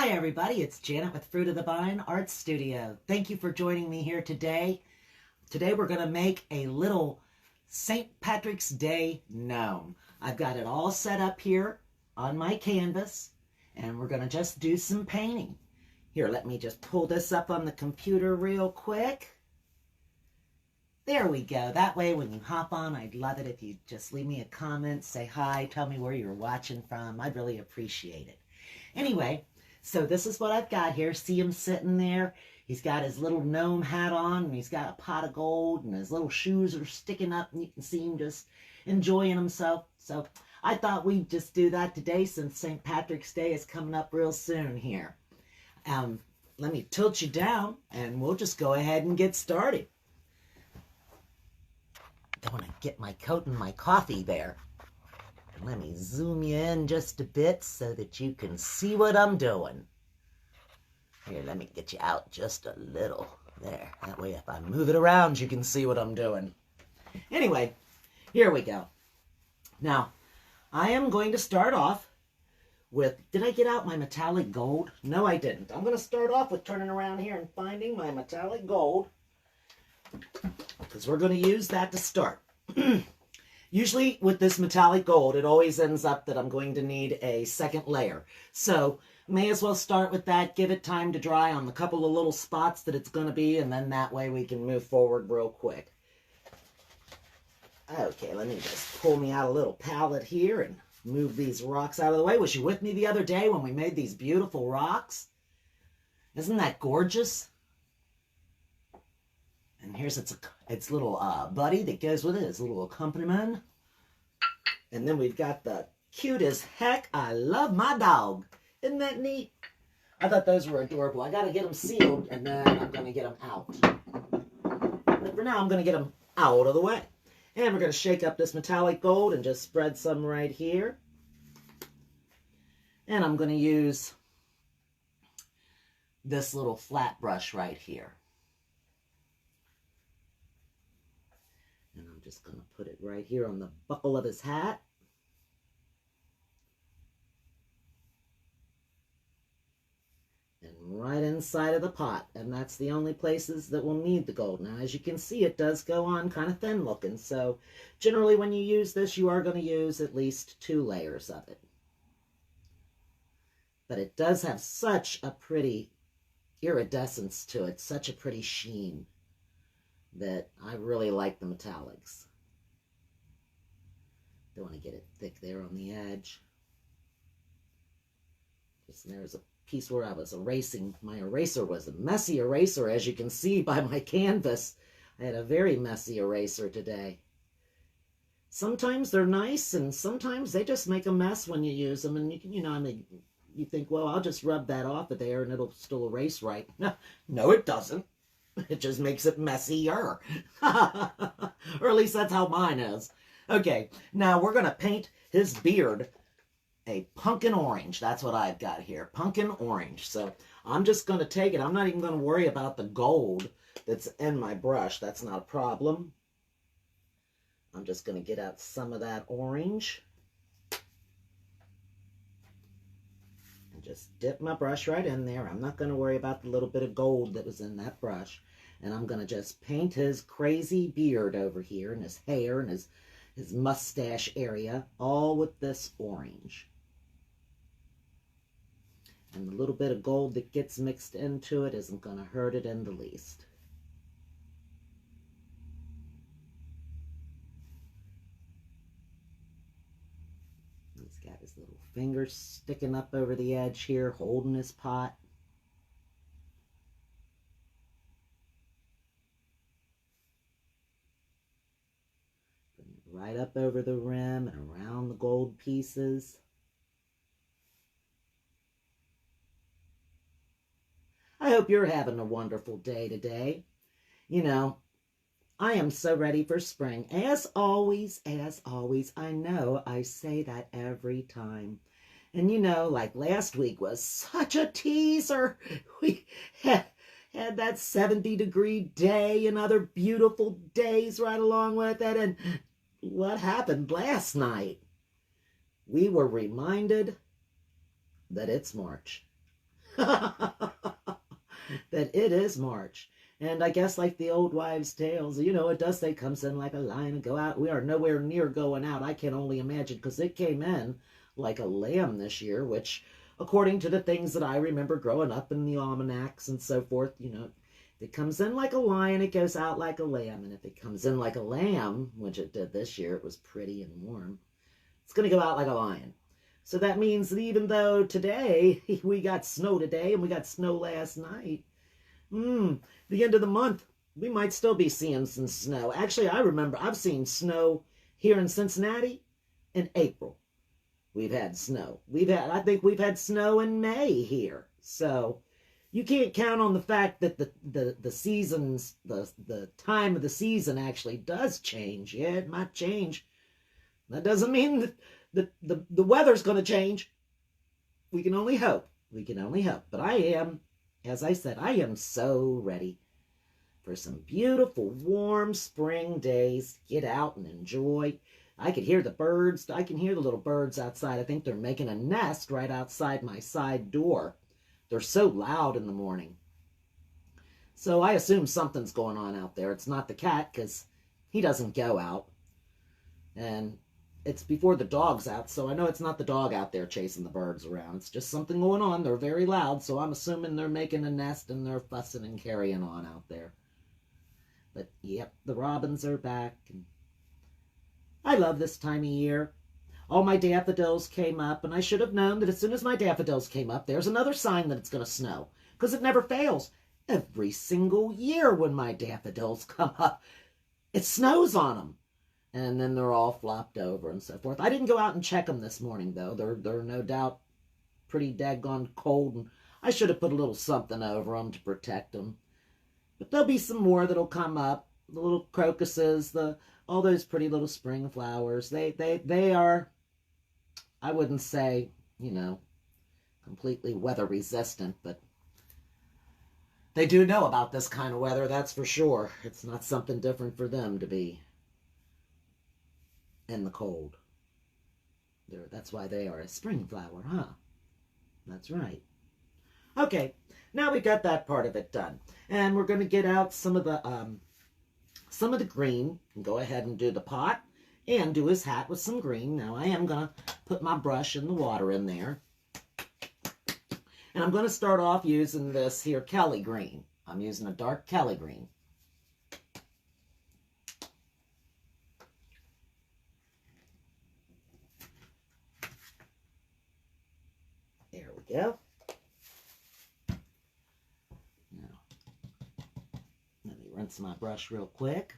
Hi everybody, it's Janet with Fruit of the Vine Art Studio. Thank you for joining me here today. Today we're going to make a little St. Patrick's Day gnome. I've got it all set up here on my canvas and we're going to just do some painting. Here, let me just pull this up on the computer real quick. There we go. That way when you hop on, I'd love it if you just leave me a comment, say hi, tell me where you're watching from. I'd really appreciate it. Anyway, so this is what I've got here. See him sitting there? He's got his little gnome hat on, and he's got a pot of gold, and his little shoes are sticking up, and you can see him just enjoying himself. So I thought we'd just do that today since St. Patrick's Day is coming up real soon here. Let me tilt you down, and we'll just go ahead and get started. I want to get my coat and my coffee there. Let me zoom you in just a bit so that you can see what I'm doing. Here, let me get you out just a little. There, that way if I move it around, you can see what I'm doing. Anyway, here we go. Now, I am going to start off with, did I get out my metallic gold? No, I didn't. I'm going to start off with turning around here and finding my metallic gold, because we're going to use that to start. Usually with this metallic gold, it always ends up that I'm going to need a second layer. So may as well start with that, give it time to dry on the couple of little spots that it's going to be, and then that way we can move forward real quick. Okay, let me just pull me out a little palette here and move these rocks out of the way. Was you with me the other day when we made these beautiful rocks? Isn't that gorgeous? And here's its little buddy that goes with it, its little accompaniment. And then we've got the cute as heck, I love my dog. Isn't that neat? I thought those were adorable. I got to get them sealed, and then I'm going to get them out. But for now, I'm going to get them out of the way. And we're going to shake up this metallic gold and just spread some right here. And I'm going to use this little flat brush right here. And I'm just going to put it right here on the buckle of his hat. And right inside of the pot. And that's the only places that will need the gold. Now, as you can see, it does go on kind of thin looking. So generally when you use this, you are going to use at least 2 layers of it. But it does have such a pretty iridescence to it, such a pretty sheen, that I really like the metallics. Don't want to get it thick there on the edge. Just there's a piece where I was erasing. My eraser was a messy eraser, as you can see by my canvas. I had a very messy eraser today. Sometimes they're nice, and sometimes they just make a mess when you use them. And you think, well, I'll just rub that off of there and it'll still erase right. No, it doesn't. It just makes it messier. Or at least that's how mine is. Okay, now we're going to paint his beard a pumpkin orange. That's what I've got here, pumpkin orange. So I'm just going to take it. I'm not even going to worry about the gold that's in my brush. That's not a problem. I'm just going to get out some of that orange. And just dip my brush right in there. I'm not going to worry about the little bit of gold that was in that brush. And I'm going to just paint his crazy beard over here, and his hair, and his mustache area, all with this orange. And the little bit of gold that gets mixed into it isn't going to hurt it in the least. He's got his little fingers sticking up over the edge here, holding his pot. Right up over the rim and around the gold pieces. I hope you're having a wonderful day today. You know, I am so ready for spring. As always, I know I say that every time. And you know, like last week was such a teaser. We had that 70-degree day and other beautiful days right along with it. And what happened last night? We were reminded that it's March. that it is March. And I guess like the old wives' tales, you know, it does say comes in like a lion and go out. We are nowhere near going out. I can only imagine because it came in like a lamb this year, which according to the things that I remember growing up in the almanacs and so forth, you know, if it comes in like a lion, it goes out like a lamb. And if it comes in like a lamb, which it did this year, it was pretty and warm, it's going to go out like a lion. So that means that even though today, we got snow today and we got snow last night, the end of the month, we might still be seeing some snow. Actually, I remember I've seen snow here in Cincinnati in April. We've had snow. I think we've had snow in May here. So you can't count on the fact that the seasons, the time of the season actually does change. Yeah, it might change. That doesn't mean that the weather's going to change. We can only hope. We can only hope. But I am, as I said, I am so ready for some beautiful, warm spring days. Get out and enjoy. I could hear the birds. I can hear the little birds outside. I think they're making a nest right outside my side door. They're so loud in the morning. So I assume something's going on out there. It's not the cat because he doesn't go out. And it's before the dog's out, so I know it's not the dog out there chasing the birds around. It's just something going on. They're very loud, so I'm assuming they're making a nest and they're fussing and carrying on out there. But, yep, the robins are back. And I love this time of year. All my daffodils came up, and I should have known that as soon as my daffodils came up, there's another sign that it's going to snow, because it never fails. Every single year when my daffodils come up, it snows on them. And then they're all flopped over and so forth. I didn't go out and check them this morning, though. They're no doubt pretty daggone cold, and I should have put a little something over them to protect them. But there'll be some more that'll come up. The little crocuses, all those pretty little spring flowers. They are, I wouldn't say, you know, completely weather resistant, but they do know about this kind of weather, that's for sure. It's not something different for them to be in the cold. That's why they are a spring flower, huh? That's right. Okay, now we got that part of it done. And we're going to get out some of the green and go ahead and do the pot and do his hat with some green. Now I am going to put my brush and the water in there. And I'm going to start off using this here Kelly green. I'm using a dark Kelly green. There we go. Now, let me rinse my brush real quick.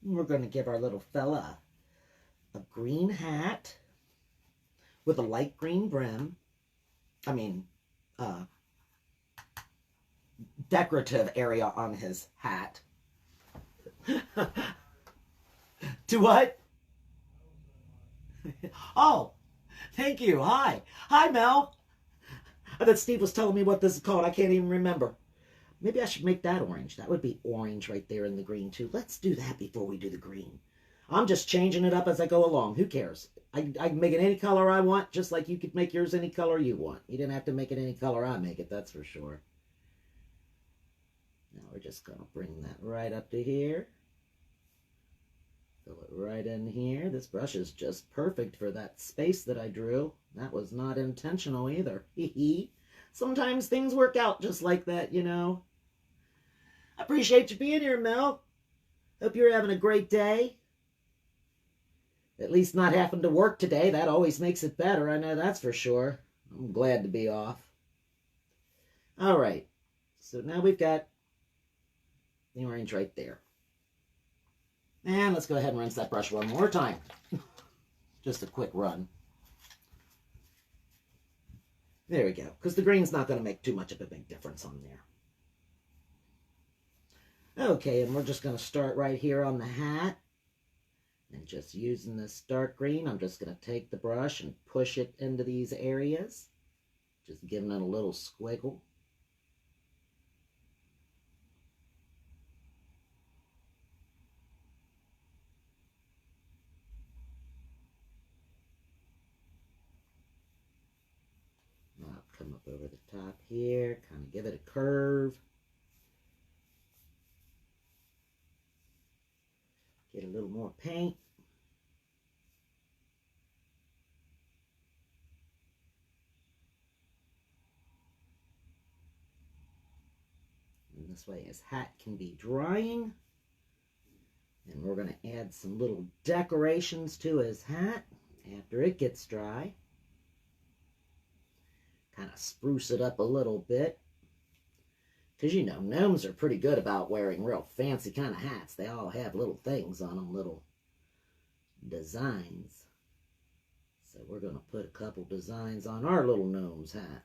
And we're going to give our little fella a green hat with a light green brim. I mean, decorative area on his hat. To what? Oh, thank you. Hi. Hi, Mel. I thought Steve was telling me what this is called. I can't even remember. Maybe I should make that orange. That would be orange right there in the green, too. Let's do that before we do the green. I'm just changing it up as I go along. Who cares? I can make it any color I want, just like you could make yours any color you want. You didn't have to make it any color I make it, that's for sure. Now we're just going to bring that right up to here. Fill it right in here. This brush is just perfect for that space that I drew. That was not intentional either. Sometimes things work out just like that, you know. I appreciate you being here, Mel. Hope you're having a great day. At least not having to work today. That always makes it better. I know that's for sure. I'm glad to be off. All right. So now we've got the orange right there. And let's go ahead and rinse that brush one more time. Just a quick run. There we go. Because the green's not going to make too much of a big difference on there. Okay, and we're just going to start right here on the hat. And just using this dark green, I'm just going to take the brush and push it into these areas. Just giving it a little squiggle. come up over the top here, kind of give it a curve. Get a little more paint. And this way his hat can be drying. And we're going to add some little decorations to his hat after it gets dry. Kind of spruce it up a little bit. Because, you know, gnomes are pretty good about wearing real fancy kind of hats. They all have little things on them, little designs. So we're going to put a couple designs on our little gnome's hat.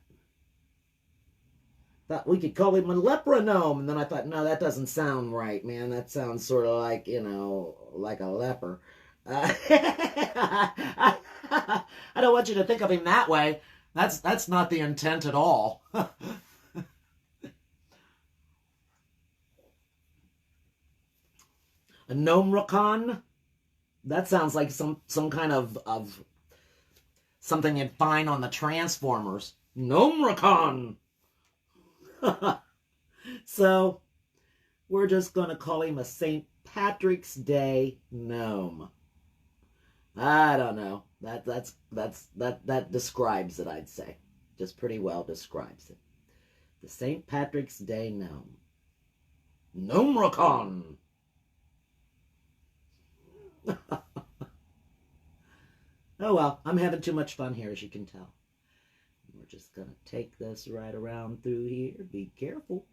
Thought we could call him a lepra gnome. And then I thought, no, that doesn't sound right, man. That sounds sort of like, you know, like a leper. I don't want you to think of him that way. That's not the intent at all. A Gnomerechaun? That sounds like some kind of something you'd find on the Transformers. Gnomerechaun! So, we're just going to call him a St. Patrick's Day gnome. I don't know. That describes it, I'd say. Just pretty well describes it. The St. Patrick's Day gnome. Gnomerechaun! Oh well, I'm having too much fun here, as you can tell. We're just going to take this right around through here. Be careful.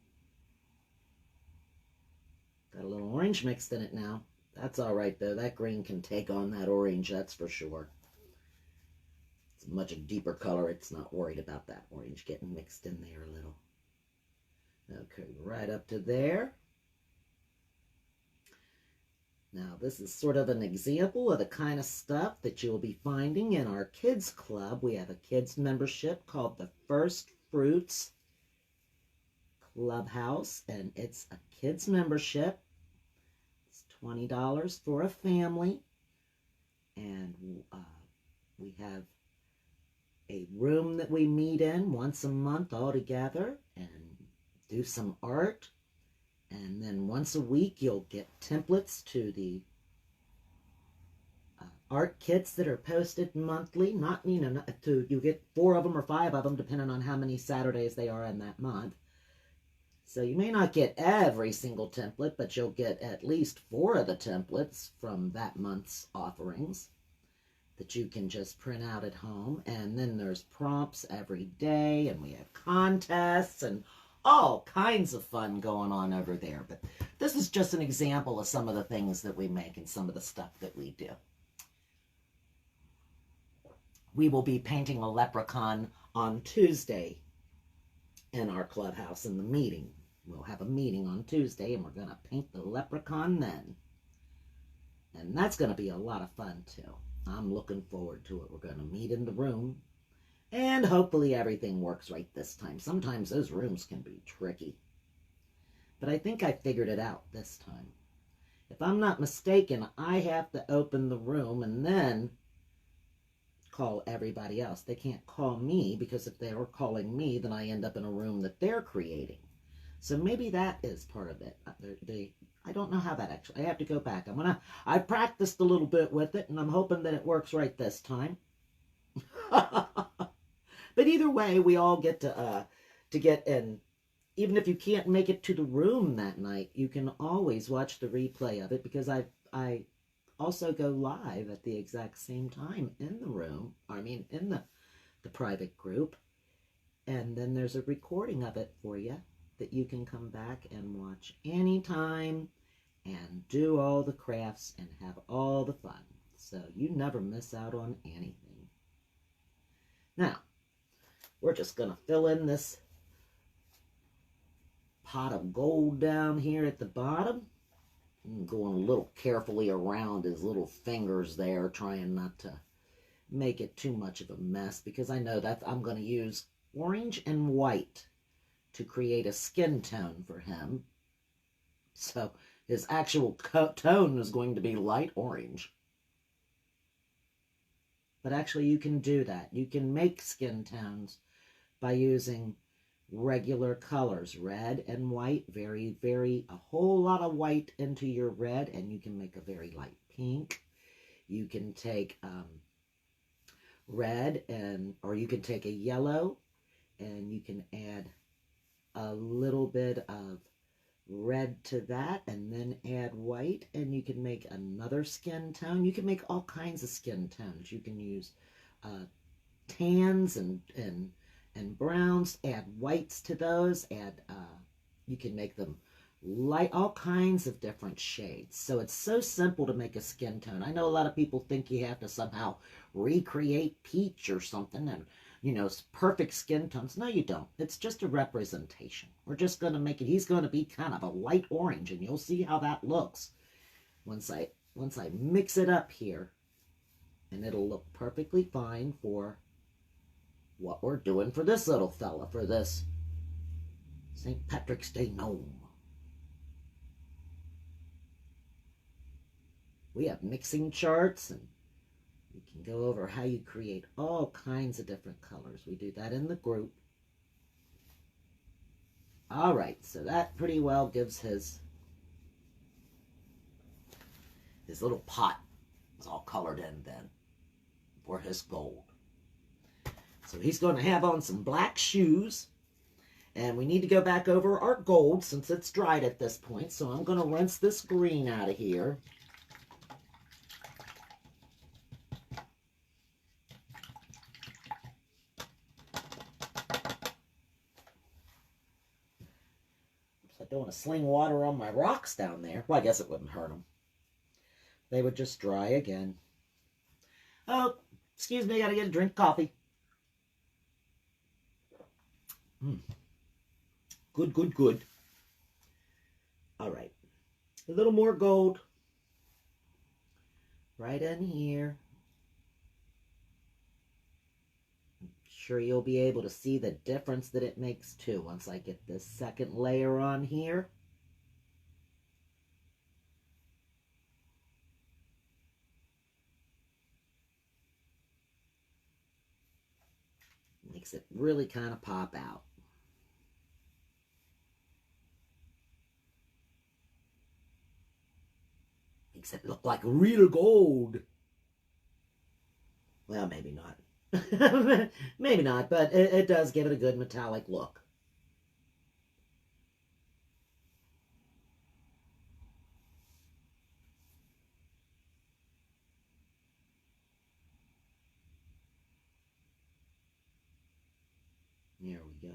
Got a little orange mixed in it now. That's all right, though. That green can take on that orange, that's for sure. It's a much deeper color. It's not worried about that orange getting mixed in there a little. Okay, right up to there. Now, this is sort of an example of the kind of stuff that you'll be finding in our kids club. We have a kids membership called the First Fruits Clubhouse, and it's a kids membership. It's $20 for a family, and we have a room that we meet in once a month all together and do some art. And then once a week, you'll get templates to the art kits that are posted monthly. You get 4 of them or 5 of them, depending on how many Saturdays they are in that month. So you may not get every single template, but you'll get at least 4 of the templates from that month's offerings that you can just print out at home. And then there's prompts every day, and we have contests and all kinds of fun going on over there. But this is just an example of some of the things that we make and some of the stuff that we do. We will be painting a leprechaun on Tuesday in our clubhouse in the meeting. We'll have a meeting on Tuesday, and we're going to paint the leprechaun then. And that's going to be a lot of fun, too. I'm looking forward to it. We're going to meet in the room. And hopefully everything works right this time. Sometimes those rooms can be tricky. But I think I figured it out this time. If I'm not mistaken, I have to open the room and then call everybody else. They can't call me, because if they were calling me, then I end up in a room that they're creating. So maybe that is part of it. I don't know how that actually... I have to go back. I practiced a little bit with it, and I'm hoping that it works right this time. But either way, we all get to get in. Even if you can't make it to the room that night, you can always watch the replay of it, because I also go live at the exact same time in the room. In the private group. And then there's a recording of it for you that you can come back and watch anytime and do all the crafts and have all the fun. So you never miss out on anything. Now, we're just going to fill in this pot of gold down here at the bottom. I'm going a little carefully around his little fingers there, trying not to make it too much of a mess, because I know that I'm going to use orange and white to create a skin tone for him. So his actual tone is going to be light orange. But actually you can do that. You can make skin tones by using regular colors, red and white, a whole lot of white into your red, and you can make a very light pink. You can take red or you can take a yellow and you can add a little bit of red to that and then add white, and you can make another skin tone. You can make all kinds of skin tones. You can use tans and browns, add whites to those, you can make them light, all kinds of different shades. So it's so simple to make a skin tone. I know a lot of people think you have to somehow recreate peach or something and, you know, perfect skin tones. No, you don't. It's just a representation. We're just going to make it, he's going to be kind of a light orange, and you'll see how that looks once I mix it up here, and it'll look perfectly fine for what we're doing for this little fella, for this St. Patrick's Day gnome. We have mixing charts, and we can go over how you create all kinds of different colors. We do that in the group. All right, so that pretty well gives his little pot is all colored in then for his gold. So he's going to have on some black shoes, and we need to go back over our gold since it's dried at this point. So I'm going to rinse this green out of here. I don't want to sling water on my rocks down there. Well, I guess it wouldn't hurt them. They would just dry again. Oh, excuse me, I gotta get a drink of coffee. Good, good, good. All right. A little more gold. Right in here. I'm sure you'll be able to see the difference that it makes too once I get this second layer on here. Makes it really kind of pop out. Makes it look like real gold. Well, maybe not. Maybe not, but it does give it a good metallic look. There we go.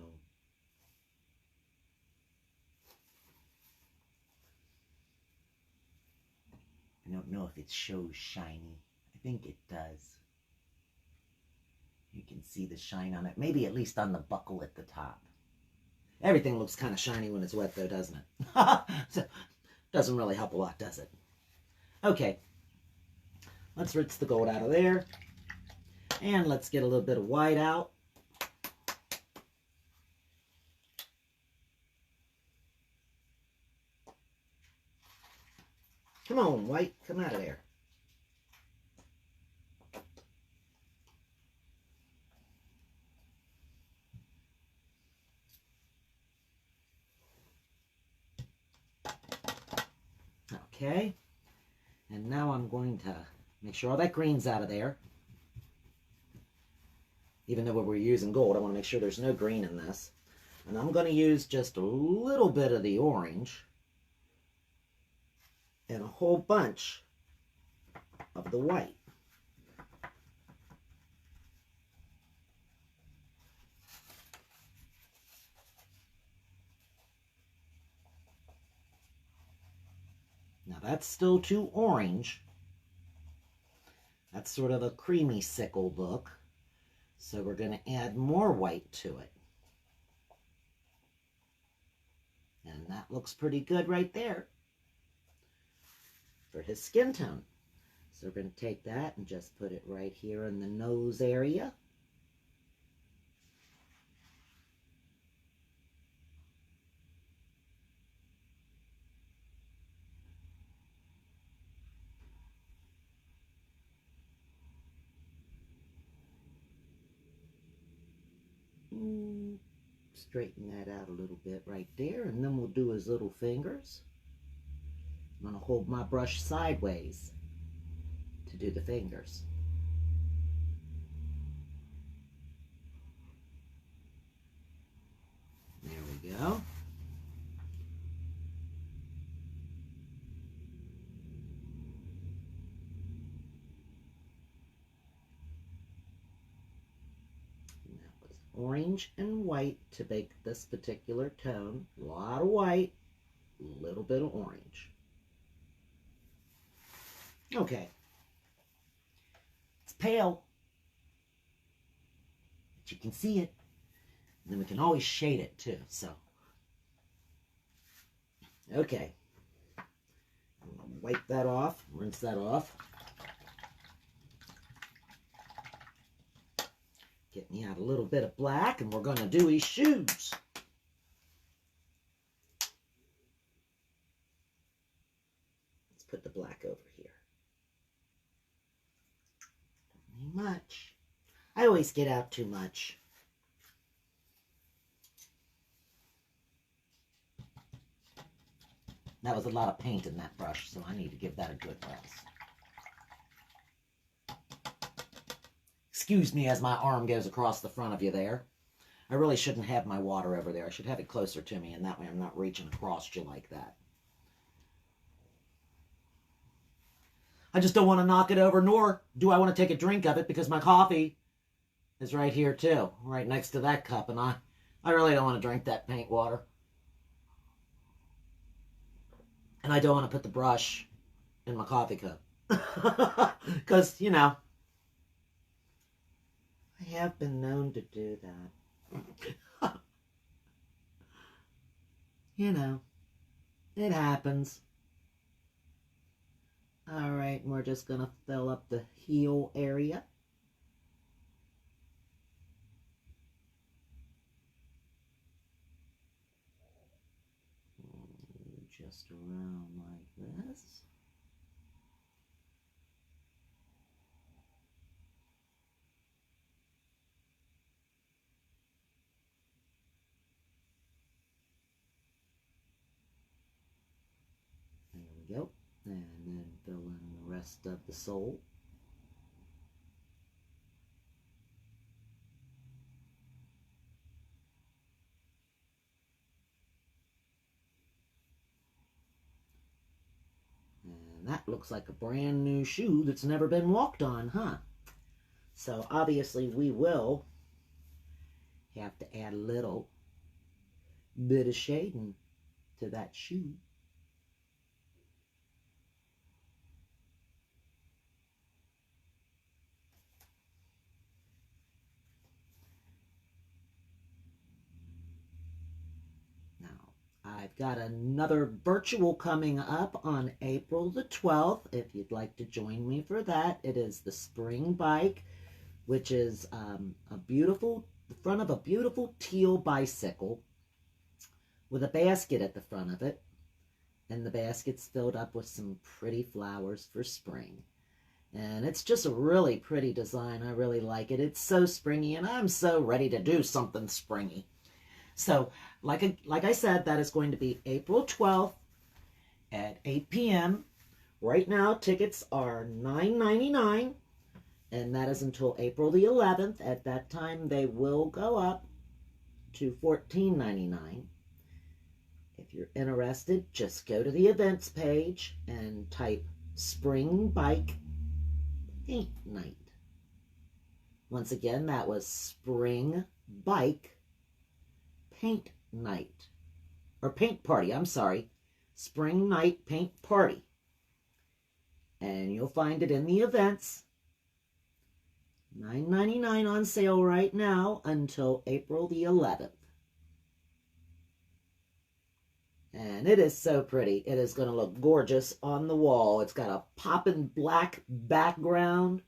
I don't know if it shows shiny. I think it does. You can see the shine on it. Maybe at least on the buckle at the top. Everything looks kind of shiny when it's wet though, doesn't it? So, doesn't really help a lot, does it? Okay. Let's rinse the gold out of there. And let's get a little bit of white out. Come on, white. Come out of there. Okay. And now I'm going to make sure all that green's out of there. Even though we're using gold, I want to make sure there's no green in this. And I'm going to use just a little bit of the orange and a whole bunch of the white. Now that's still too orange. That's sort of a creamy sickle look. So we're going to add more white to it. And that looks pretty good right there for his skin tone. So we're going to take that and just put it right here in the nose area. Straighten that out a little bit right there, and then we'll do his little fingers. I'm going to hold my brush sideways to do the fingers. There we go. Orange and white to make this particular tone. A lot of white, a little bit of orange. Okay. It's pale, but you can see it. And then we can always shade it too, so. Okay. Wipe that off, rinse that off. Get me out a little bit of black, and we're going to do his shoes. Let's put the black over here. Don't need much. I always get out too much. That was a lot of paint in that brush, so I need to give that a good rinse. Excuse me as my arm goes across the front of you there. I really shouldn't have my water over there. I should have it closer to me, and that way I'm not reaching across you like that. I just don't want to knock it over, nor do I want to take a drink of it, because my coffee is right here too, right next to that cup, and I really don't want to drink that paint water. And I don't want to put the brush in my coffee cup. Because, you know, I have been known to do that. You know, it happens. All right, we're just going to fill up the heel area. Just around like this. There we go. And then fill in the rest of the sole. And that looks like a brand new shoe that's never been walked on, huh? So obviously we will have to add a little bit of shading to that shoe. I've got another virtual coming up on April the 12th. If you'd like to join me for that, it is the Spring Bike, which is the front of a beautiful teal bicycle with a basket at the front of it. And the basket's filled up with some pretty flowers for spring. And it's just a really pretty design. I really like it. It's so springy, and I'm so ready to do something springy. So, like I said, that is going to be April 12th at 8 p.m. Right now, tickets are $9.99, and that is until April the 11th. At that time, they will go up to $14.99. If you're interested, just go to the events page and type Spring Bike Paint Night. Once again, that was Spring Bike Paint Night, or Paint Party, I'm sorry, Spring Night Paint Party. And you'll find it in the events. $9.99 on sale right now until April the 11th. And it is so pretty. It is going to look gorgeous on the wall. It's got a poppin' black background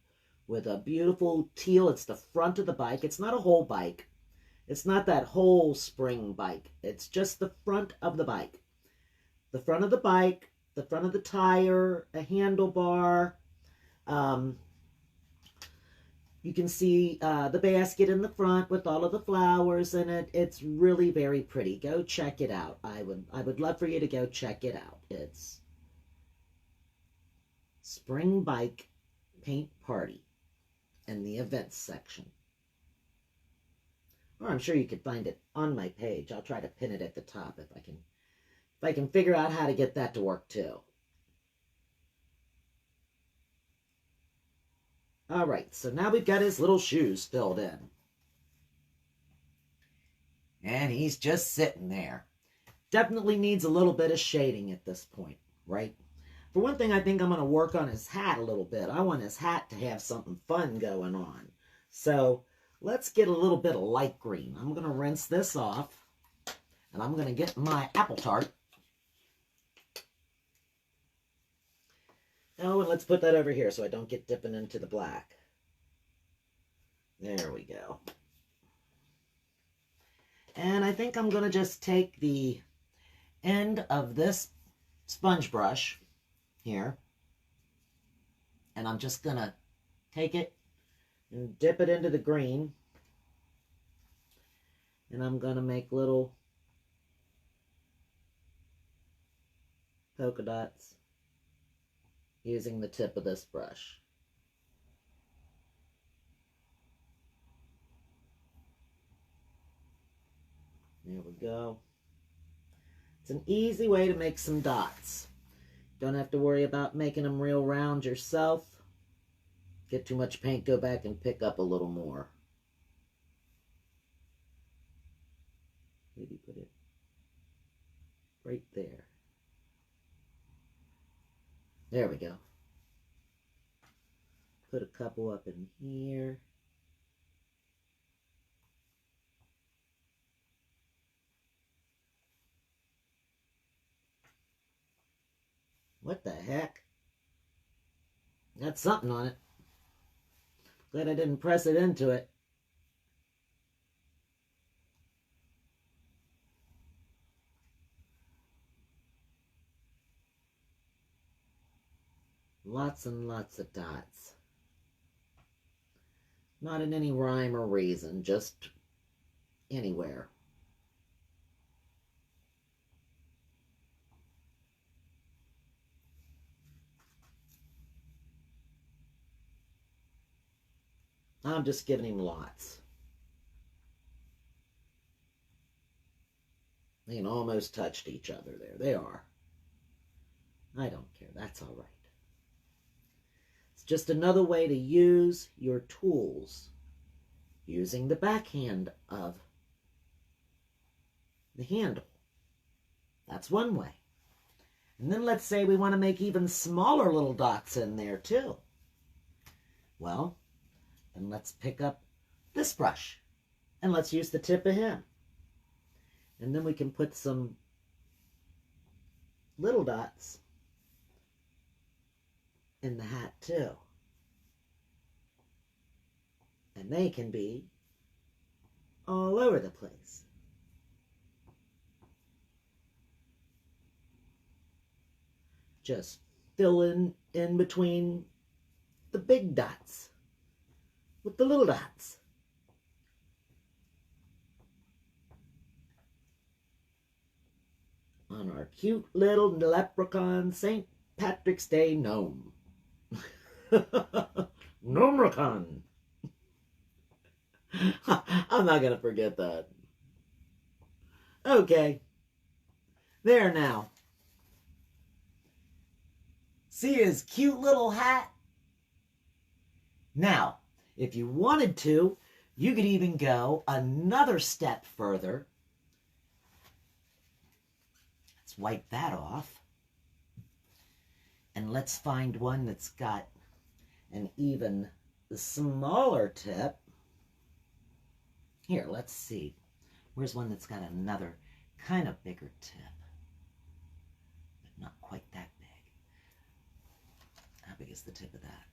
with a beautiful teal. It's the front of the bike. It's not a whole bike. It's not that whole spring bike. It's just the front of the bike. The front of the bike, the front of the tire, a handlebar, You can see the basket in the front with all of the flowers in it. It's really very pretty. Go check it out. I would love for you to go check it out. It's Spring Bike Paint Party in the events section. Or I'm sure you could find it on my page. I'll try to pin it at the top if I can figure out how to get that to work too. All right, so now we've got his little shoes filled in. And he's just sitting there. Definitely needs a little bit of shading at this point, right? For one thing, I think I'm going to work on his hat a little bit. I want his hat to have something fun going on. So let's get a little bit of light green. I'm going to rinse this off. And I'm going to get my apple tart. Oh, and let's put that over here so I don't get dipping into the black. There we go. And I think I'm going to just take the end of this sponge brush here. And I'm just going to take it and dip it into the green. And I'm going to make little polka dots using the tip of this brush. There we go. It's an easy way to make some dots. Don't have to worry about making them real round yourself. Get too much paint, go back and pick up a little more. Maybe put it right there. There we go. Put a couple up in here. What the heck? Got something on it. Glad I didn't press it into it. Lots and lots of dots. Not in any rhyme or reason, just anywhere. I'm just giving him lots. They can almost touched each other there. They are. I don't care. That's all right. It's just another way to use your tools using the backhand of the handle. That's one way. And then let's say we want to make even smaller little dots in there too. Well, then let's pick up this brush and let's use the tip of him. And then we can put some little dots in the hat too. And they can be all over the place. Just fill in between the big dots with the little dots. On our cute little leprechaun St. Patrick's Day gnome. Gnomerechaun. I'm not going to forget that. Okay. There now. See his cute little hat? Now, if you wanted to, you could even go another step further. Let's wipe that off. And let's find one that's got an even smaller tip. Here, let's see. Where's one that's got another kind of bigger tip? But not quite that big. How big is the tip of that?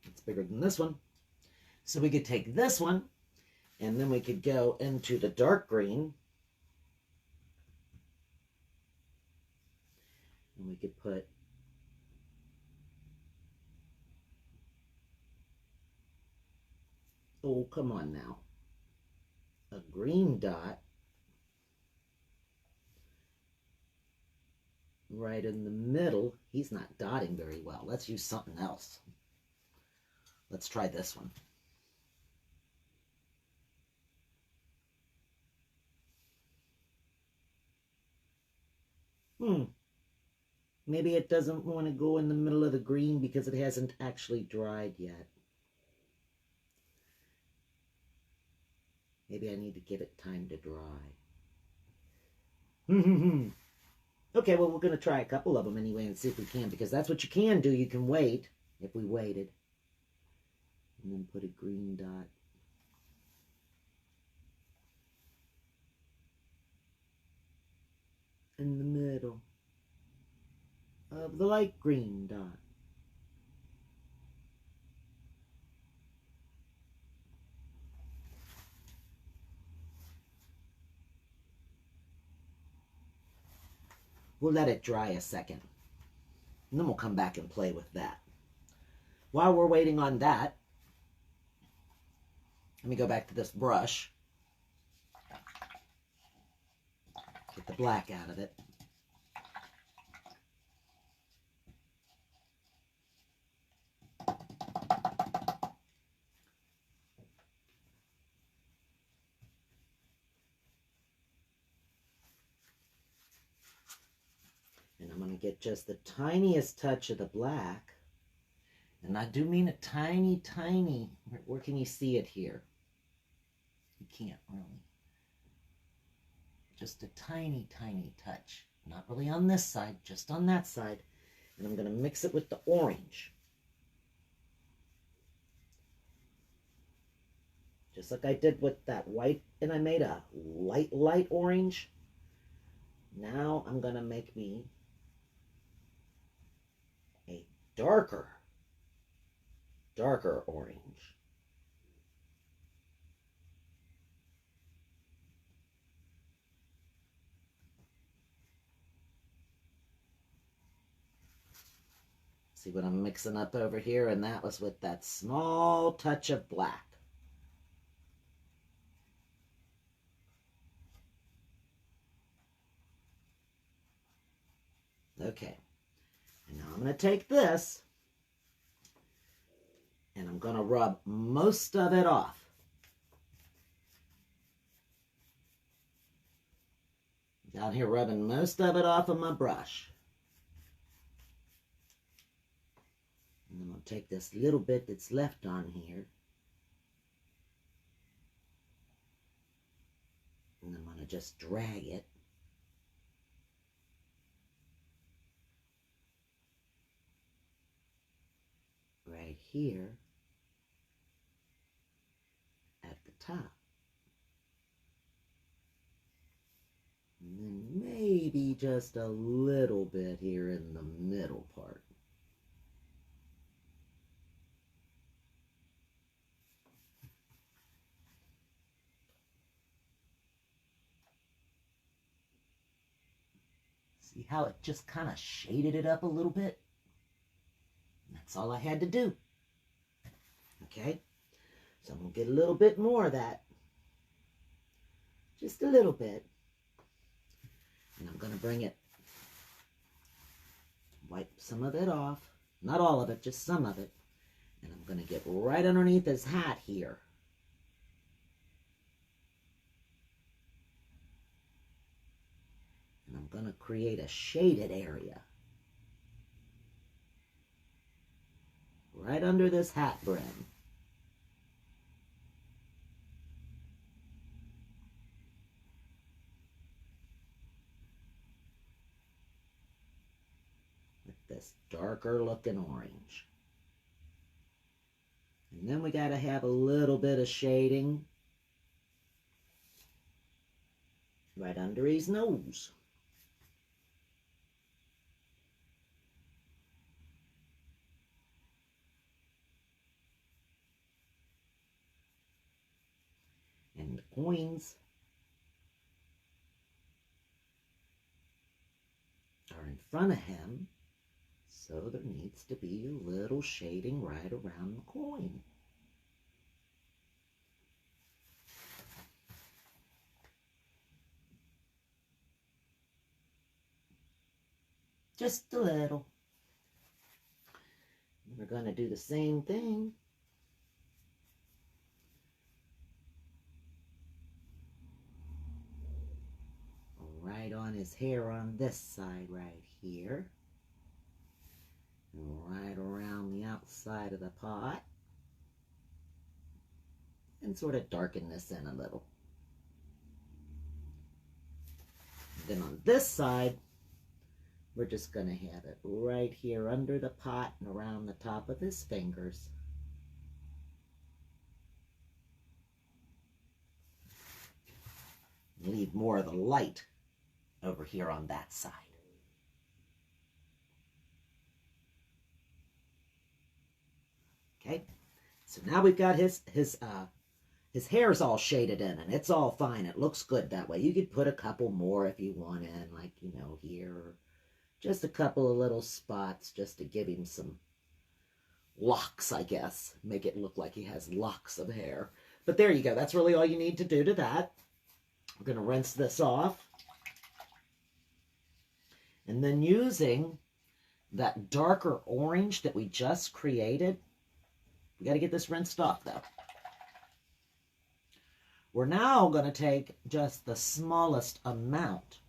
It's bigger than this one. So we could take this one, and then we could go into the dark green. And we could put Oh, come on now. A green dot right in the middle. He's not dotting very well. Let's use something else. Let's try this one. Maybe it doesn't want to go in the middle of the green because it hasn't actually dried yet. Maybe I need to give it time to dry. Okay, well, we're going to try a couple of them anyway and see if we can, because that's what you can do. You can wait, if we waited. And then put a green dot. In the middle of the light green dot. We'll let it dry a second. And then we'll come back and play with that. While we're waiting on that, let me go back to this brush. Get the black out of it. And I'm going to get just the tiniest touch of the black. And I do mean a tiny, tiny. Where can you see it here? You can't really. Just a tiny, tiny touch. Not really on this side, just on that side. And I'm going to mix it with the orange. Just like I did with that white, and I made a light, light orange. Now I'm going to make me a darker orange. See what I'm mixing up over here? And that was with that small touch of black. Okay. And now I'm going to take this and I'm going to rub most of it off. Down here rubbing most of it off of my brush. And I'm going to take this little bit that's left on here. And I'm going to just drag it. Right here at the top. And then maybe just a little bit here in the middle part. See how it just kind of shaded it up a little bit? That's all I had to do. Okay, so I'm going to get a little bit more of that. Just a little bit. And I'm going to bring it, wipe some of it off. Not all of it, just some of it. And I'm going to get right underneath his hat here. And I'm going to create a shaded area. Right under this hat brim. With this darker looking orange. And then we got to have a little bit of shading right under his nose. And the coins are in front of him, so there needs to be a little shading right around the coin. Just a little. We're going to do the same thing. Right on his hair on this side right here. And right around the outside of the pot. And sort of darken this in a little. Then on this side, we're just going to have it right here under the pot and around the top of his fingers. Leave more of the light over here on that side. Okay, so now we've got his hair's all shaded in, and it's all fine. It looks good that way. You could put a couple more if you want in, like, you know, here. Just a couple of little spots just to give him some locks, I guess. Make it look like he has locks of hair. But there you go. That's really all you need to do to that. We're going to rinse this off. And then using that darker orange that we just created, we got to get this rinsed off though. We're now going to take just the smallest amount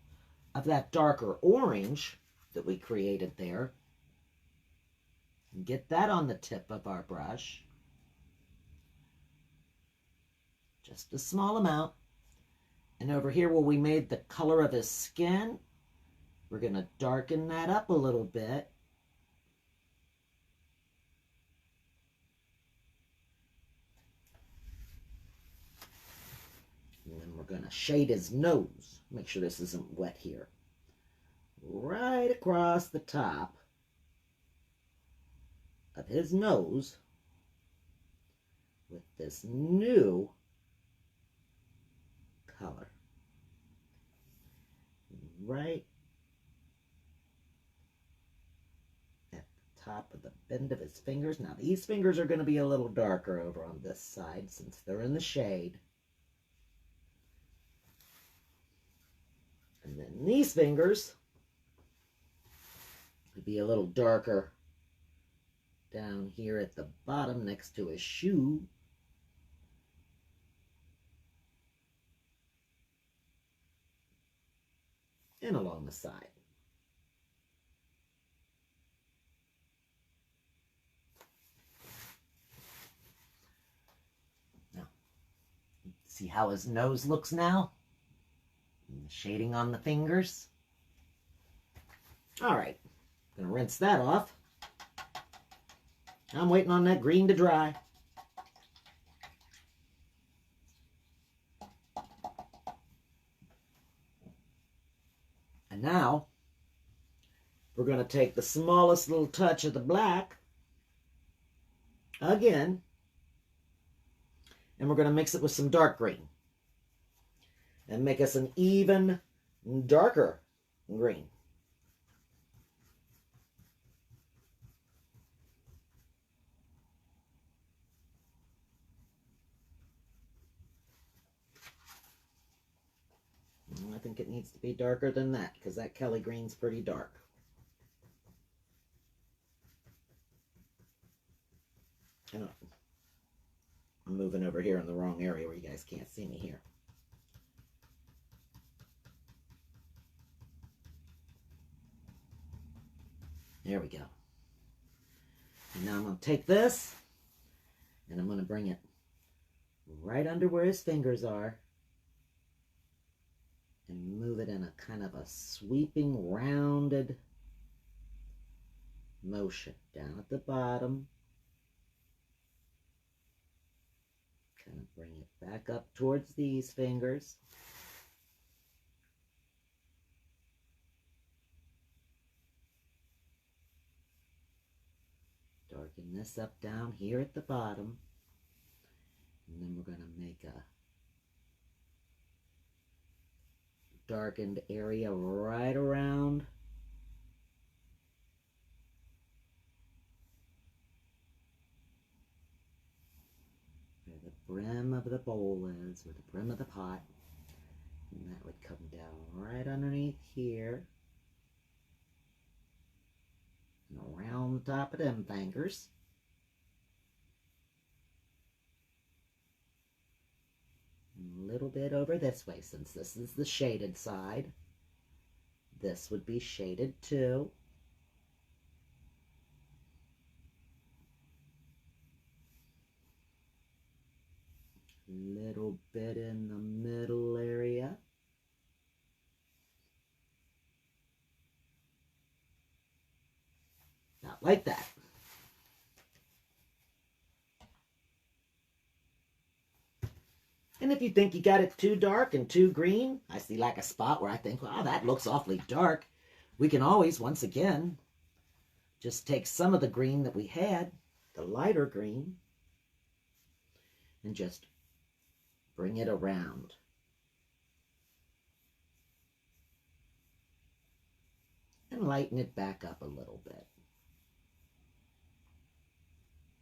of that darker orange that we created there. And get that on the tip of our brush. Just a small amount. And over here where we made the color of his skin, we're going to darken that up a little bit. And then we're going to shade his nose. Make sure this isn't wet here. Right across the top of his nose with this new color. Right at the top of the bend of his fingers. Now these fingers are going to be a little darker over on this side since they're in the shade. And then these fingers would be a little darker down here at the bottom next to his shoe. And along the side. Now, see how his nose looks now? And the shading on the fingers. All right, I'm gonna rinse that off. I'm waiting on that green to dry. And now, we're going to take the smallest little touch of the black, again, and we're going to mix it with some dark green. And make us an even darker green. I think it needs to be darker than that because that Kelly green's pretty dark. I'm moving over here in the wrong area where you guys can't see me here. There we go. And now I'm going to take this and I'm going to bring it right under where his fingers are and move it in a kind of a sweeping, rounded motion down at the bottom. Kind of bring it back up towards these fingers. Darken this up down here at the bottom. And then we're going to make a darkened area right around where the brim of the bowl is, or the brim of the pot. And that would come down right underneath here. on top of them fingers. A little bit over this way, since this is the shaded side. This would be shaded too. Little bit in the middle area. Not like that. And if you think you got it too dark and too green, I see like a spot where I think, wow, that looks awfully dark. We can always, once again, just take some of the green that we had, the lighter green, and just bring it around. And lighten it back up a little bit.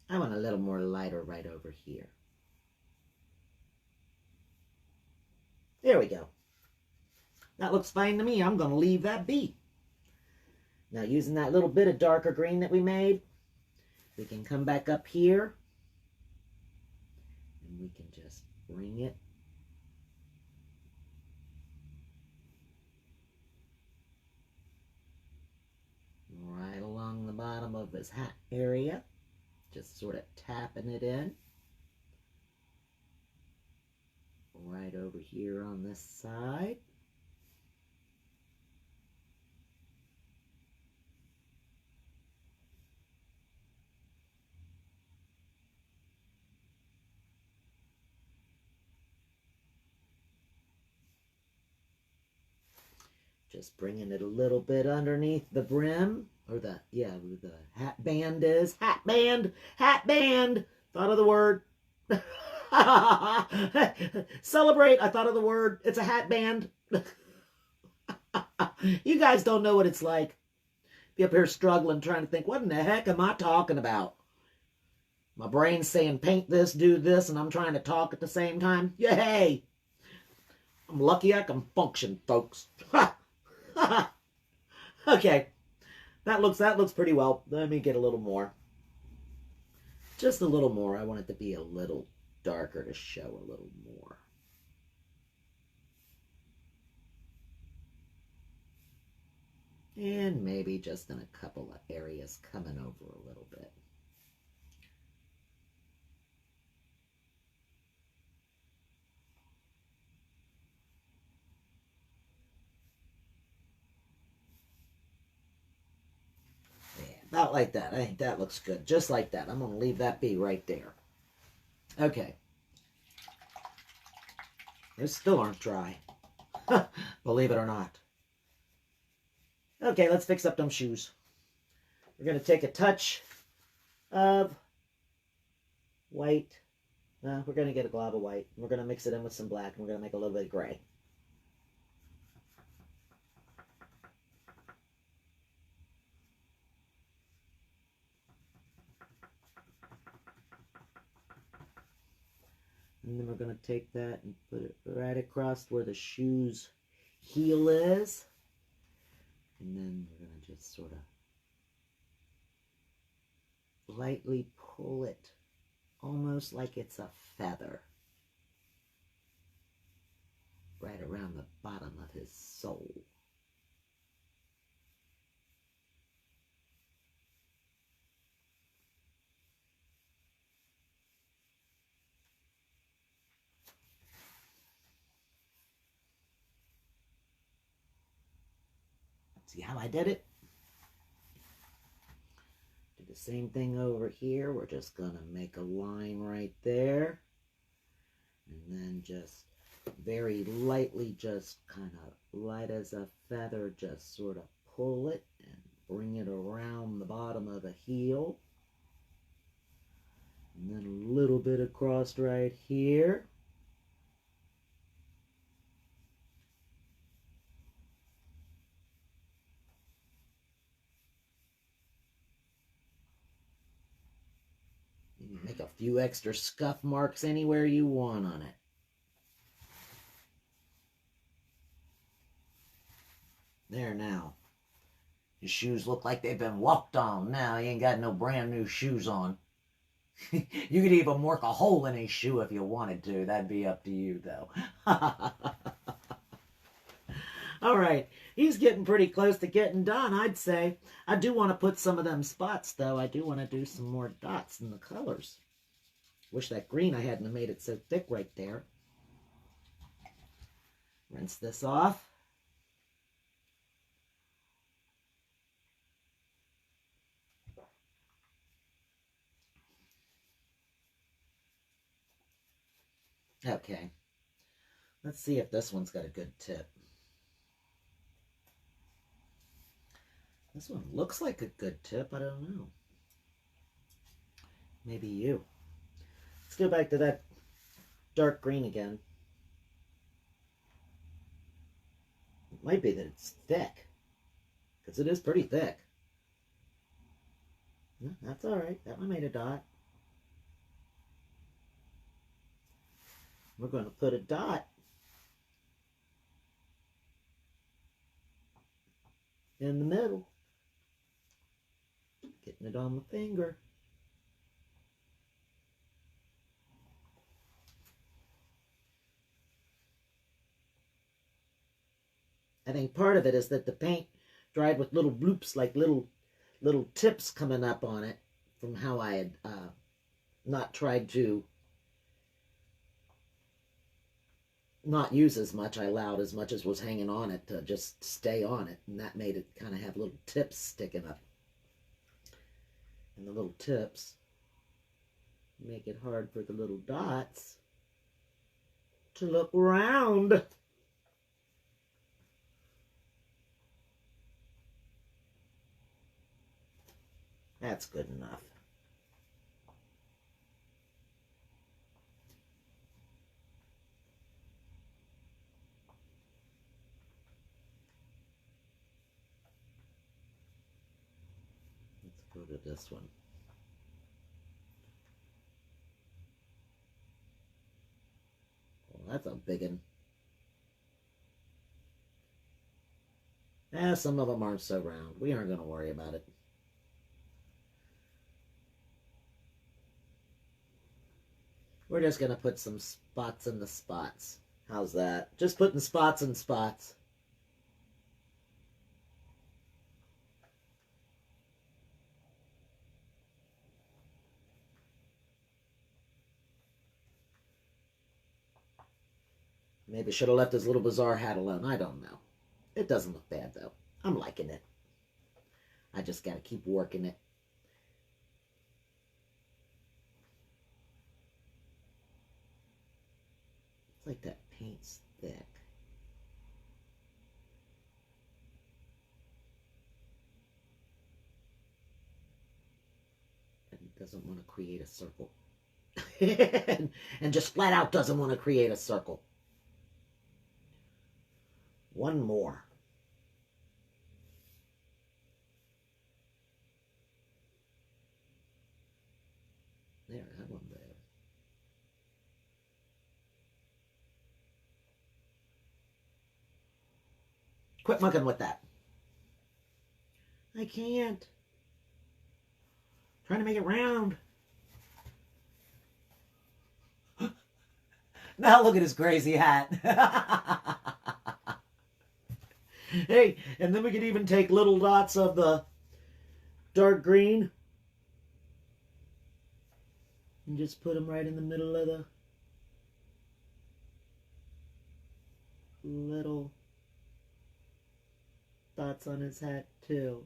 I want a little more lighter right over here. There we go. That looks fine to me. I'm going to leave that be. Now, using that little bit of darker green that we made, we can come back up here and we can just bring it right along the bottom of his hat area, just sort of tapping it in. Right over here on this side. Just bringing it a little bit underneath the brim, or the, yeah, where the hat band is. Hat band! Hat band! Thought of the word. Celebrate! I thought of the word. It's a hat band. You guys don't know what it's like. Be up here struggling, trying to think, what in the heck am I talking about? My brain's saying paint this, do this, and I'm trying to talk at the same time. Yay! I'm lucky I can function, folks. Okay. That looks pretty well. Let me get a little more. Just a little more. I want it to be a little darker to show a little more. And maybe just in a couple of areas coming over a little bit. Yeah, about like that. I think that looks good. Just like that. I'm going to leave that be right there. Okay. They still aren't dry. Believe it or not. Okay, let's fix up them shoes. We're going to take a touch of white. We're going to get a glob of white. We're going to mix it in with some black, and we're going to make a little bit of gray. And then we're going to take that and put it right across where the shoe's heel is. And then we're going to just sort of lightly pull it, almost like it's a feather, right around the bottom of his sole. See how I did it? Do the same thing over here. We're just going to make a line right there. And then just very lightly, just kind of light as a feather, just sort of pull it and bring it around the bottom of the heel. And then a little bit across right here. Make a few extra scuff marks anywhere you want on it. There now. His shoes look like they've been walked on. Now he ain't got no brand new shoes on. You could even work a hole in his shoe if you wanted to. That'd be up to you, though. All right. He's getting pretty close to getting done, I'd say. I do want to put some of them spots, though. I do want to do some more dots in the colors. Wish that green I hadn't made it so thick right there. Rinse this off. Okay. Let's see if this one's got a good tip. This one looks like a good tip. I don't know. Maybe you. Let's go back to that dark green again. It might be that it's thick, because it is pretty thick. That's all right. That one made a dot. We're going to put a dot in the middle. Getting it on the finger. I think part of it is that the paint dried with little bloops, like little tips coming up on it from how I had not tried to not use as much. I allowed as much as was hanging on it to just stay on it, and that made it kind of have little tips sticking up. And the little tips make it hard for the little dots to look round. That's good enough. Let's go to this one. Well, that's a big one. Some of them aren't so round. We aren't going to worry about it. We're just going to put some spots in the spots. How's that? Just putting spots in spots. Maybe should have left his little bizarre hat alone. I don't know. It doesn't look bad, though. I'm liking it. I just got to keep working it. It's like that paint's thick. And it doesn't want to create a circle. And just flat out doesn't want to create a circle. One more. There, that one there. Quit mucking with that. I can't. Trying to make it round. Now look at his crazy hat. Hey, and then we could even take little dots of the dark green and just put them right in the middle of the little dots on his hat too.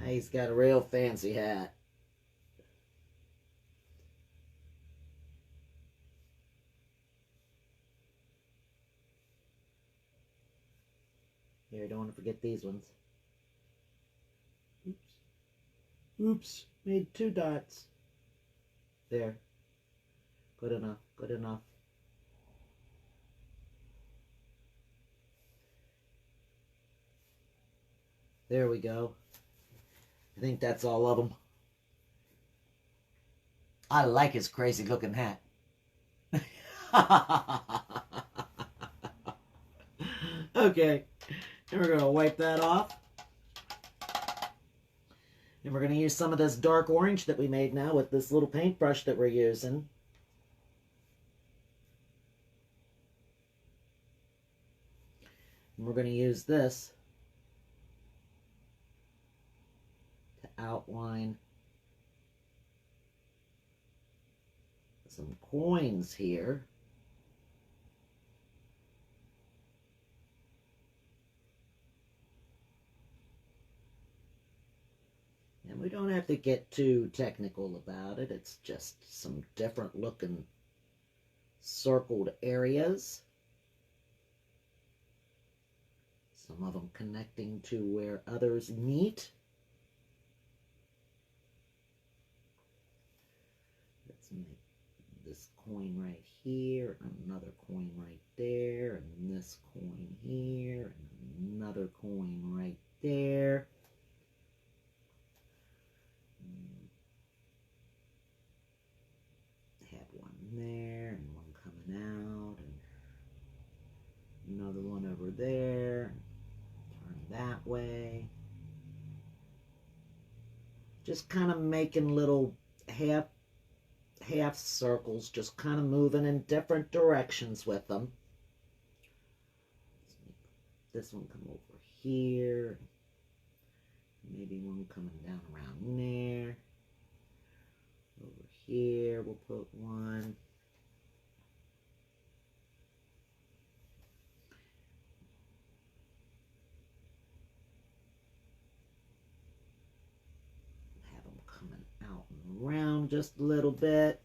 He's got a real fancy hat. Here, don't want to forget these ones. Oops. Oops. Made 2 dots. There. Good enough. Good enough. There we go. I think that's all of them. I like his crazy looking hat. Okay, and we're going to wipe that off. And we're going to use some of this dark orange that we made now with this little paintbrush that we're using. And we're going to use this to outline some coins here. And we don't have to get too technical about it. It's just some different looking circled areas. Some of them connecting to where others meet. Let's make this coin right here, another coin right there, and this coin here, and another coin right there. Have one there, and one coming out, and another one over there. Turn that way. Just kind of making little half circles, just kind of moving in different directions with them. Let's make this one come over here. Maybe one coming down around there. Over here we'll put one. Have them coming out and around just a little bit.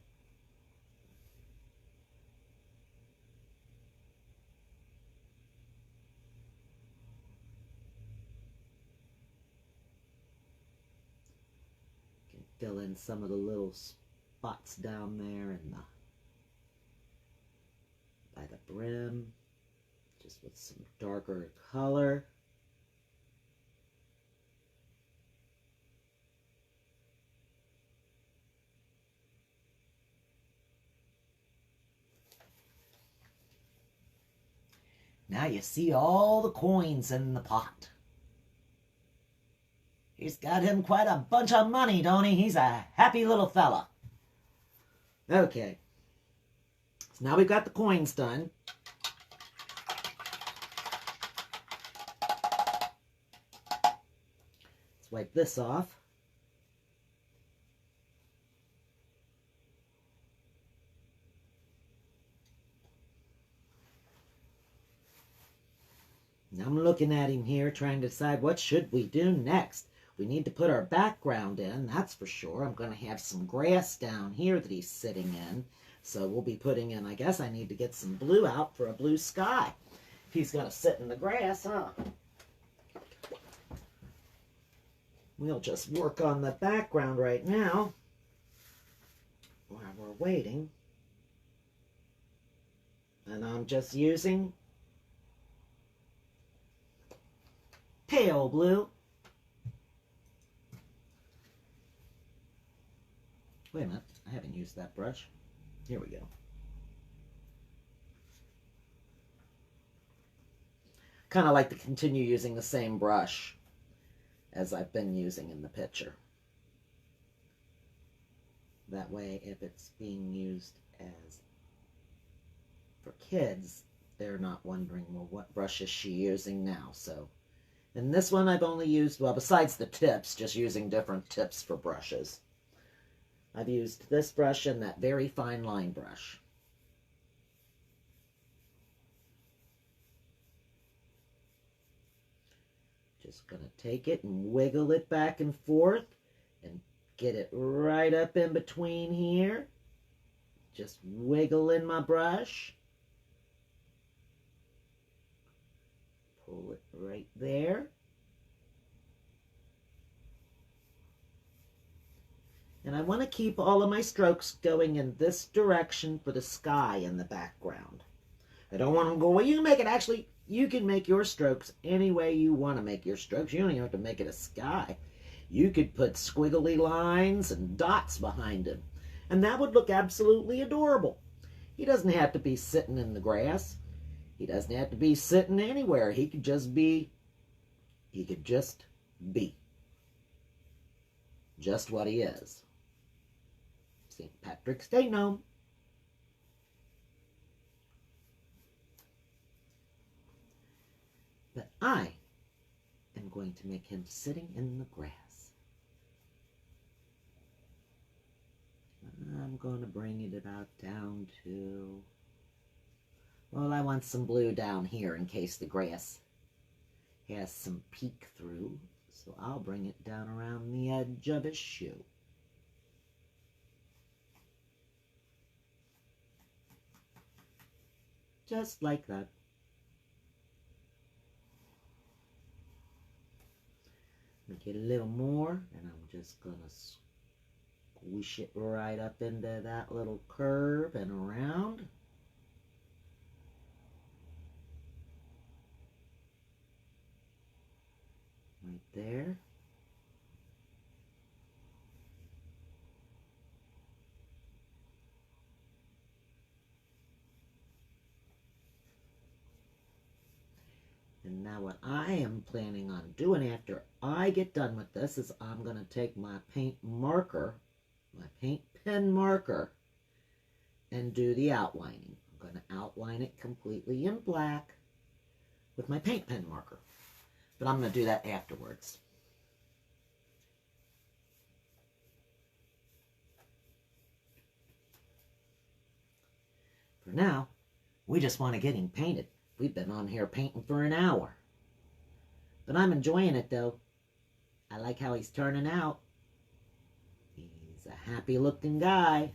Can fill in some of the little spots down there in the by the brim, just with some darker color. Now you see all the coins in the pot. He's got him quite a bunch of money, don't he? He's a happy little fella. Okay. So now we've got the coins done. Let's wipe this off. Now I'm looking at him here, trying to decide what should we do next. We need to put our background in, that's for sure. I'm going to have some grass down here that he's sitting in. So we'll be putting in, I guess I need to get some blue out for a blue sky. If he's going to sit in the grass, huh? We'll just work on the background right now while we're waiting. And I'm just using pale blue. Wait a minute, I haven't used that brush. Here we go. Kind of like to continue using the same brush as I've been using in the picture. That way, if it's being used as for kids, they're not wondering, well, what brush is she using now? So, in this one I've only used, well, besides the tips, just using different tips for brushes. I've used this brush and that very fine line brush. Just going to take it and wiggle it back and forth and get it right up in between here. Just wiggle in my brush. Pull it right there. And I want to keep all of my strokes going in this direction for the sky in the background. I don't want them to go, well, you can make it actually You can make your strokes any way you want to make your strokes. You don't even have to make it a sky. You could put squiggly lines and dots behind him, and that would look absolutely adorable. He doesn't have to be sitting in the grass. He doesn't have to be sitting anywhere. He could just be, just what he is. St. Patrick's Day Gnome. But I am going to make him sitting in the grass. I'm going to bring it about down to... Well, I want some blue down here in case the grass has some peek through. So I'll bring it down around the edge of his shoe. Just like that. Get a little more, and I'm just going to squish it right up into that little curve and around. Right there. And now what I am planning on doing after I get done with this is I'm going to take my paint marker, my paint pen marker, and do the outlining. I'm going to outline it completely in black with my paint pen marker. But I'm going to do that afterwards. For now, we just want to get him painted. We've been on here painting for an hour. But I'm enjoying it, though. I like how he's turning out. He's a happy-looking guy.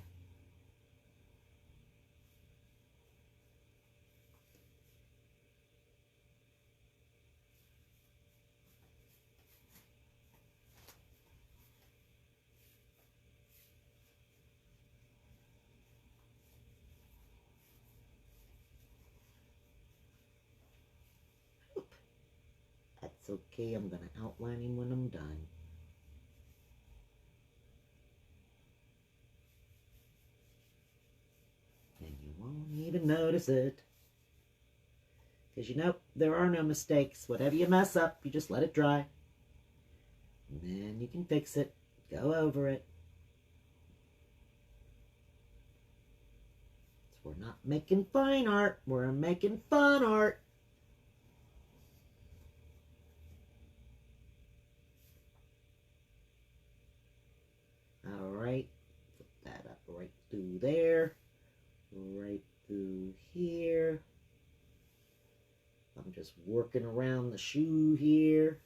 That's okay. I'm going to outline him when I'm done. And you won't even notice it. Because you know, there are no mistakes. Whatever you mess up, you just let it dry. And then you can fix it. Go over it. We're not making fine art. We're making fun art. Alright. Put that up right through there. Right through here. I'm just working around the shoe here.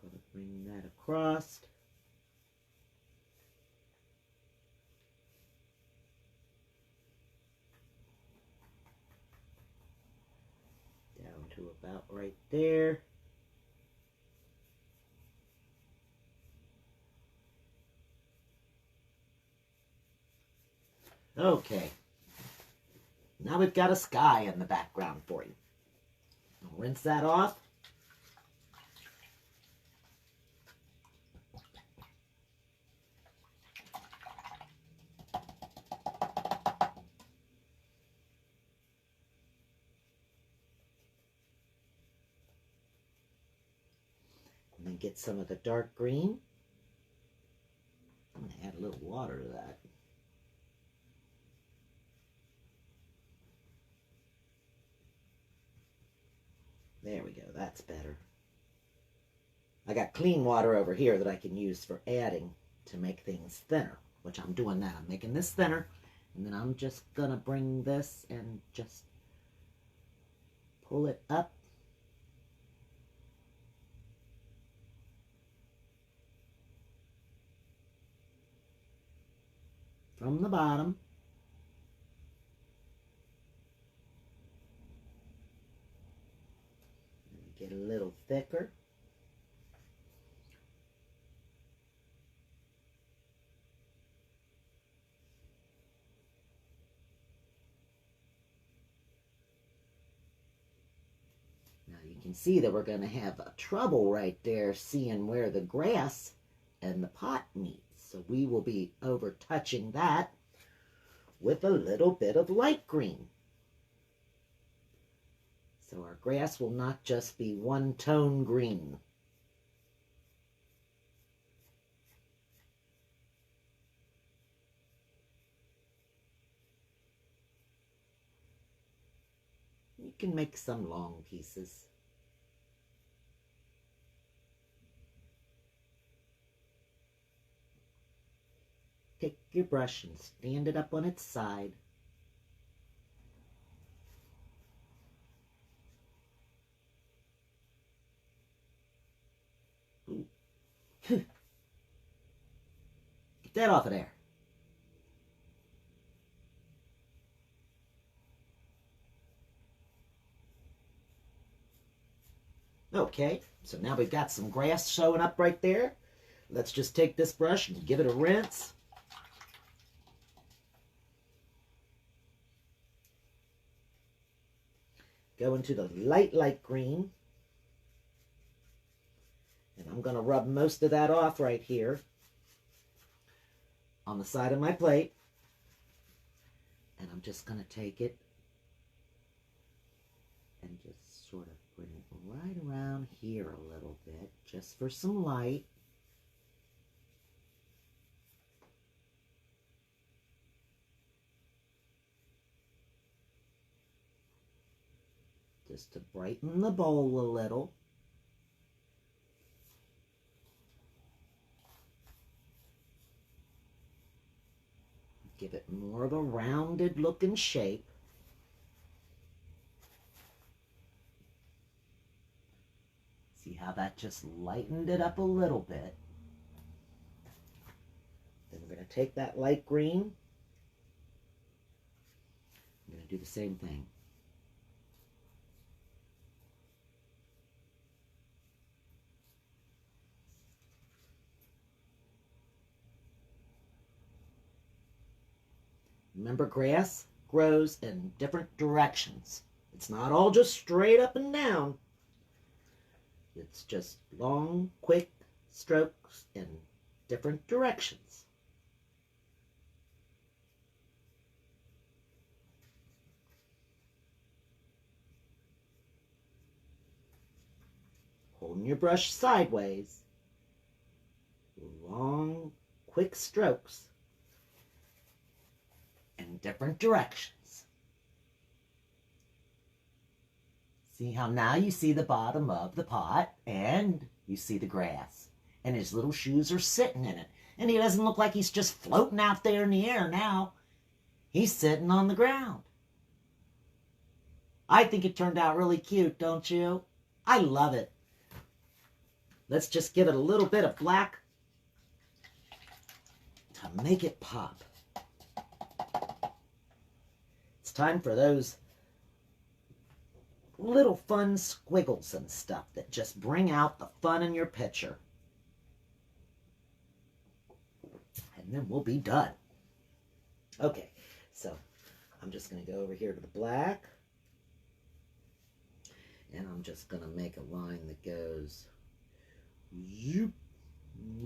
Gonna bring that across. Down to about right there. Okay. Now we've got a sky in the background for you. I'll rinse that off. And then get some of the dark green. I'm going to add a little water to that. There we go, that's better. I got clean water over here that I can use for adding to make things thinner, which I'm doing that. I'm making this thinner, and then I'm just going to bring this and just pull it up. From the bottom. Get a little thicker. you can see that we're going to have a trouble right there seeing where the grass and the pot meet. So we will be over touching that with a little bit of light green. So our grass will not just be one tone green. You can make some long pieces. Take your brush and stand it up on its side. Get that off of there. Okay, so now we've got some grass showing up right there. Let's just take this brush and give it a rinse. Go into the light green. And I'm going to rub most of that off right here on the side of my plate. And I'm just going to take it and just sort of bring it right around here a little bit, just for some light. Just to brighten the bowl a little. Give it more of a rounded looking shape. See how that just lightened it up a little bit. Then we're going to take that light green. I'm going to do the same thing. Remember, grass grows in different directions. It's not all just straight up and down. It's just long, quick strokes in different directions. Holding your brush sideways. Long, quick strokes in different directions. See how now you see the bottom of the pot and you see the grass. And his little shoes are sitting in it. And he doesn't look like he's just floating out there in the air now. He's sitting on the ground. I think it turned out really cute, don't you? I love it. Let's just give it a little bit of black to make it pop. It's time for those little fun squiggles and stuff that just bring out the fun in your picture. And then we'll be done. Okay, so I'm just going to go over here to the black. And I'm just going to make a line that goes zoop,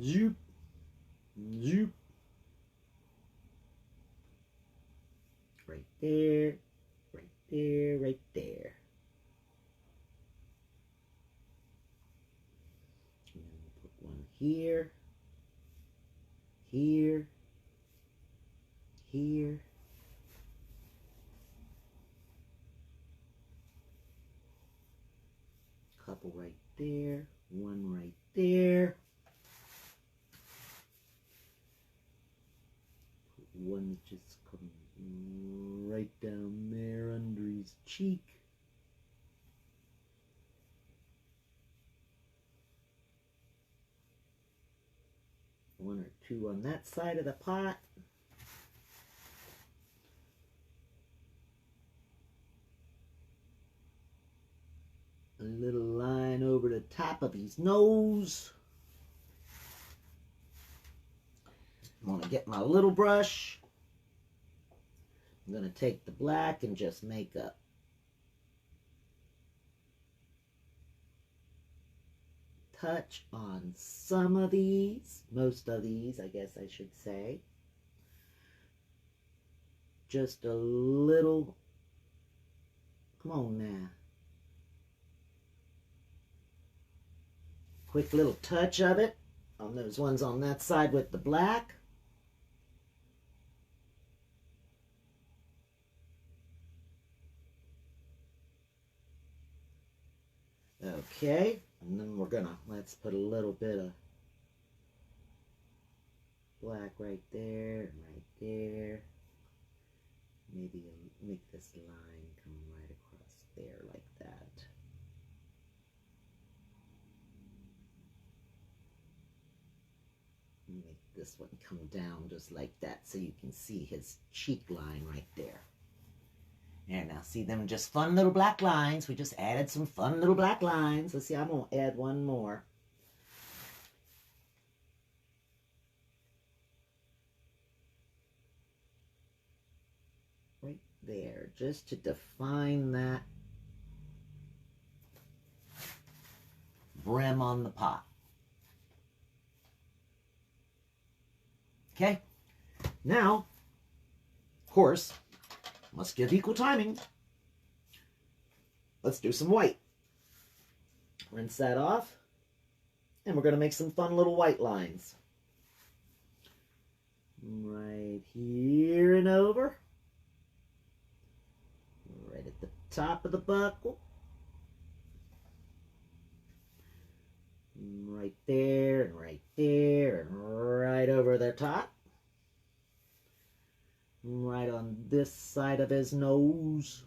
zoop, zoop. Right there, right there, right there. And then we'll put one here, here, here. Couple right there, one right there. Put one that just comes right down there under his cheek. One or two on that side of the pot. A little line over the top of his nose. I'm going to get my little brush. I'm going to take the black and just make touch on some of these, most of these, I guess I should say. Just a little, come on now. Quick little touch of it on those ones on that side with the black. Okay, and then we're gonna, let's put a little bit of black right there and right there. Maybe make this line come right across there like that. Make this one come down just like that so you can see his cheek line right there. And now see them just fun little black lines. We just added some fun little black lines. Let's see, I'm going to add one more. Right there, just to define that brim on the pot. Okay, now, of course, must give equal timing. Let's do some white. Rinse that off, and we're going to make some fun little white lines. Right here and over. Right at the top of the buckle. Right there, and right there, and right over the top. Right on this side of his nose.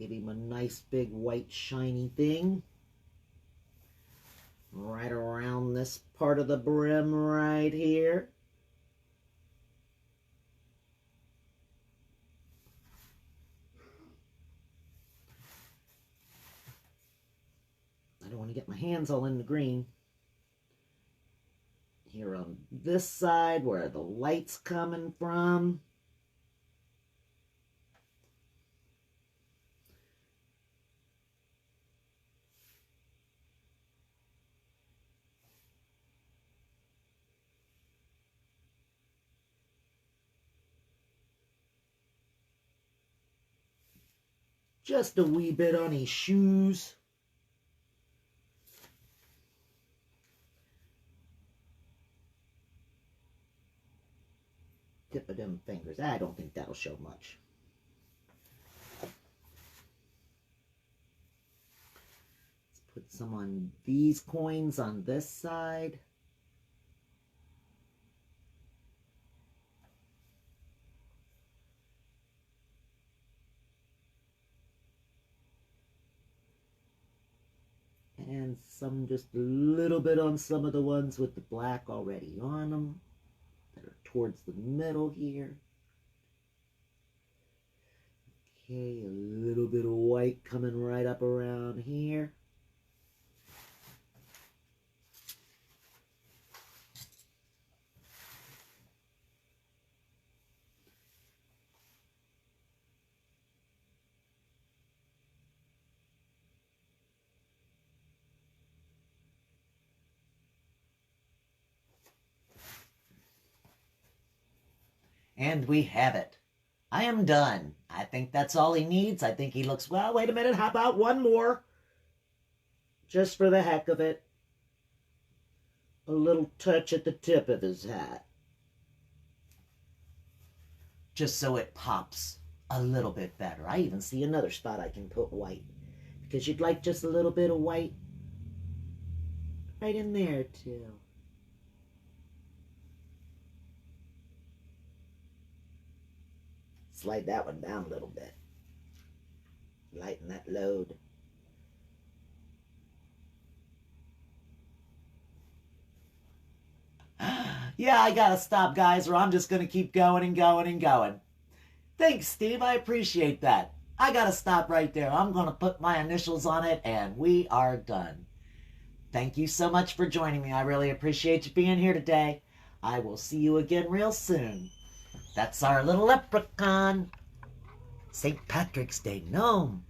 Give him a nice big white shiny thing. Right around this part of the brim right here. I don't want to get my hands all in the green. Here on this side where the light's coming from. Just a wee bit on his shoes. Tip of them fingers. I don't think that'll show much. Let's put some on these coins on this side. And some just a little bit on some of the ones with the black already on them. That are towards the middle here. Okay, a little bit of white coming right up around here. And we have it. I am done. I think that's all he needs. I think he looks, well, wait a minute, how about one more? Just for the heck of it. A little touch at the tip of his hat. Just so it pops a little bit better. I even see another spot I can put white. Because you'd like just a little bit of white right in there too. Slide that one down a little bit. Lighten that load. Yeah, I gotta stop, guys, or I'm just gonna keep going and going and going. Thanks, Steve. I appreciate that. I gotta stop right there. I'm gonna put my initials on it, and we are done. Thank you so much for joining me. I really appreciate you being here today. I will see you again real soon. That's our little leprechaun. St. Patrick's Day gnome.